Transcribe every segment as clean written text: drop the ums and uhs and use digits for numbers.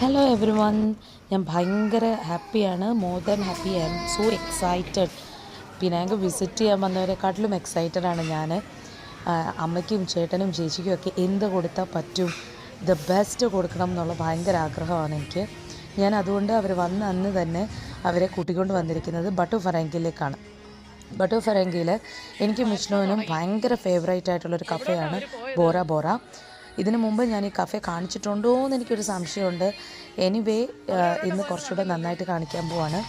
Hello every one, ഞാൻ ഭയങ്കര ഹാപ്പിയാണ്. More than happy, I am so excited. Penang visit ചെയ്യാൻ വന്നവരെക്കാട്ടിലും എക്സൈറ്റഡാണ് ഞാൻ. അമ്മയ്ക്കും ചേട്ടനും ചേച്ചിക്കും ഒക്കെ എന്ത് കൊടുത്താൽ പറ്റും, ദ ബെസ്റ്റ് കൊടുക്കണം എന്നുള്ള ഭയങ്കര ആഗ്രഹമാണ് എനിക്ക്. ഞാൻ അതുകൊണ്ട് അവർ വന്ന അന്ന് തന്നെ അവരെ കൂട്ടിക്കൊണ്ട് വന്നിരിക്കുന്നത് ബട്ടു ഫറാങ്കിയിലേക്കാണ്. ബട്ടു ഫറാങ്കിയിൽ എനിക്കും വിഷ്ണുവിനും ഭയങ്കര ഫേവറേറ്റ് ആയിട്ടുള്ളൊരു കഫേയാണ് ബോറ ബോറ. ഇതിനു മുമ്പ് ഞാൻ ഈ കഫേ കാണിച്ചിട്ടുണ്ടോ എന്ന് എനിക്കൊരു സംശയമുണ്ട്. എനിവേ, ഇന്ന് കുറച്ചുകൂടെ നന്നായിട്ട് കാണിക്കാൻ പോവാണ്.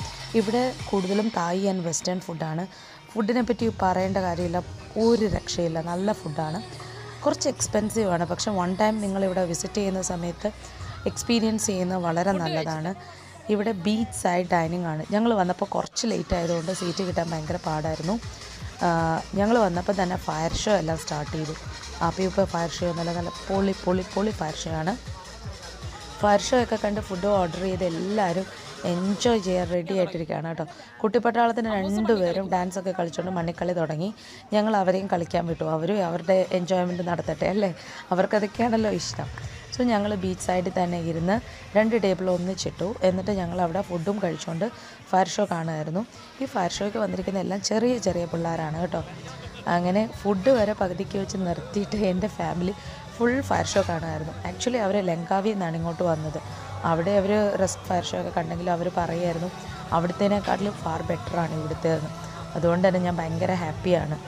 ഇവിടെ കൂടുതലും തായ് ആൻഡ് വെസ്റ്റേൺ ഫുഡാണ്. ഫുഡിനെ പറ്റി പറയേണ്ട കാര്യമില്ല, ഒരു രക്ഷയില്ല, നല്ല ഫുഡാണ്. കുറച്ച് എക്സ്പെൻസീവാണ്, പക്ഷേ വൺ ടൈം നിങ്ങളിവിടെ വിസിറ്റ് ചെയ്യുന്ന സമയത്ത് എക്സ്പീരിയൻസ് ചെയ്യുന്നത് വളരെ നല്ലതാണ്. ഇവിടെ ബീച്ച് സൈഡ് ഡൈനിങ് ആണ്. ഞങ്ങൾ വന്നപ്പോൾ കുറച്ച് ലേറ്റ് ആയതുകൊണ്ട് സീറ്റ് കിട്ടാൻ ഭയങ്കര പാടായിരുന്നു. ഞങ്ങൾ വന്നപ്പോൾ തന്നെ ഫയർ ഷോ എല്ലാം സ്റ്റാർട്ട് ചെയ്തു. ഇപ്പോൾ ഫയർ ഷോ നല്ല നല്ല പൊളി പൊളി പൊളി ഫയർ ഷോ ആണ്. ഫയർ ഷോ ഒക്കെ കണ്ട് ഫുഡ് ഓർഡർ ചെയ്ത് എല്ലാവരും എൻജോയ് ചെയ്യാൻ റെഡി ആയിട്ടിരിക്കുകയാണ് കേട്ടോ. കുട്ടിപ്പട്ടാളത്തിന് രണ്ടുപേരും ഡാൻസൊക്കെ കളിച്ചുകൊണ്ട് മണ്ണിക്കളി തുടങ്ങി. ഞങ്ങൾ അവരെയും കളിക്കാൻ വിട്ടു. അവരും അവരുടെ എൻജോയ്മെൻറ്റ് നടത്തട്ടെ അല്ലേ, അവർക്കതൊക്കെയാണല്ലോ ഇഷ്ടം. സോ ഞങ്ങൾ ബീച്ച് സൈഡിൽ തന്നെ ഇരുന്ന് 2 ടേബിൾ ഒന്നിച്ചിട്ടു. എന്നിട്ട് ഞങ്ങൾ അവിടെ ഫുഡും കഴിച്ചുകൊണ്ട് ഫയർ ഷോ കാണുമായിരുന്നു. ഈ ഫയർ ഷോയ്ക്ക് വന്നിരിക്കുന്ന എല്ലാം ചെറിയ ചെറിയ പിള്ളേരാണ് കേട്ടോ. അങ്ങനെ ഫുഡ് വരെ പകുതിക്ക് വെച്ച് നിർത്തിയിട്ട് എൻ്റെ ഫാമിലി ഫുൾ ഫയർ ഷോ കാണുമായിരുന്നു. ആക്ച്വലി അവർ ലങ്കാവിയിൽ നിന്നാണ് ഇങ്ങോട്ട് വന്നത്. അവിടെ അവർ ഫയർ ഷോ ഒക്കെ കണ്ടെങ്കിലും അവർ പറയുമായിരുന്നു അവിടുത്തേനേക്കാട്ടിലും ഫാർ ബെറ്ററാണ് ഇവിടുത്തേന്ന്. അതുകൊണ്ട് തന്നെ ഞാൻ ഭയങ്കര ഹാപ്പിയാണ്.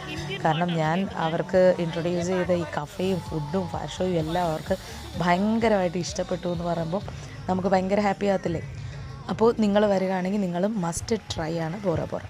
കാരണം ഞാൻ അവർക്ക് ഇൻട്രൊഡ്യൂസ് ചെയ്ത ഈ കഫേയും ഫുഡും ഫയർ ഷോയും എല്ലാം അവർക്ക് ഭയങ്കരമായിട്ട് ഇഷ്ടപ്പെട്ടു എന്ന് പറയുമ്പോൾ നമുക്ക് ഭയങ്കര ഹാപ്പി ആകത്തില്ലേ. അപ്പോൾ നിങ്ങൾ വരികയാണെങ്കിൽ നിങ്ങളും മസ്റ്റ് ട്രൈ ആണ് ബോറ ബോറ.